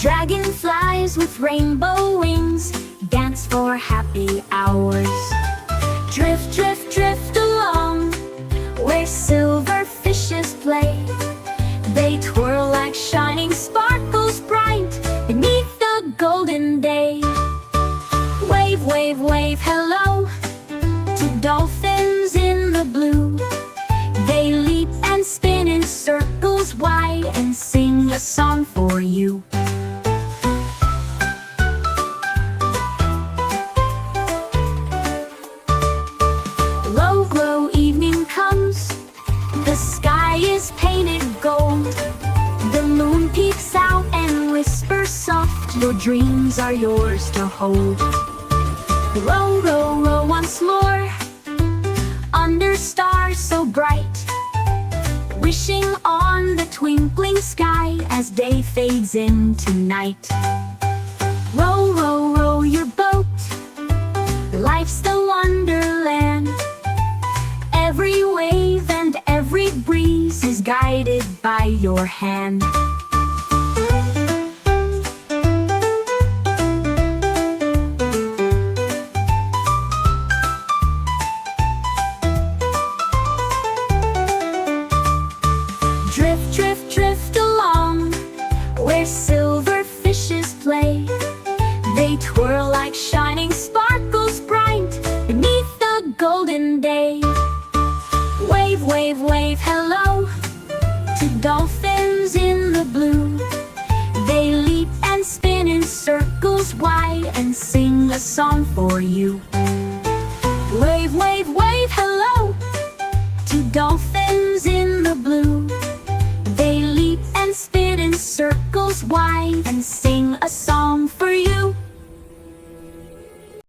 Dragonflies with rainbow wings dance for happy hours. Drift, drift, drift along where silver fishes play. They twirl like shining sparkles bright beneath the golden day. Wave, wave, wave, hello to dolphins in the blue. They leap and spin in circles wide and sing a song for you. Low glow evening comes, the sky is painted gold. The moon peeks out and whispers soft, your dreams are yours to hold. Row, row, row once more, under stars so bright, wishing on the twinkling sky as day fades into night. Row, row, row your boat, life's the wonderland. Every wave and every breeze is guided by your hand. Drift, drift, drift along where silver fishes play. They twirl like shining sparkles bright beneath the golden day. Wave, wave, wave, hello to dolphins in the blue. They leap and spin in circles wide and sing a song for you. Wave, wave, wave, hello to dolphins in the blue. They leap and spin in circles wide and sing a song for you.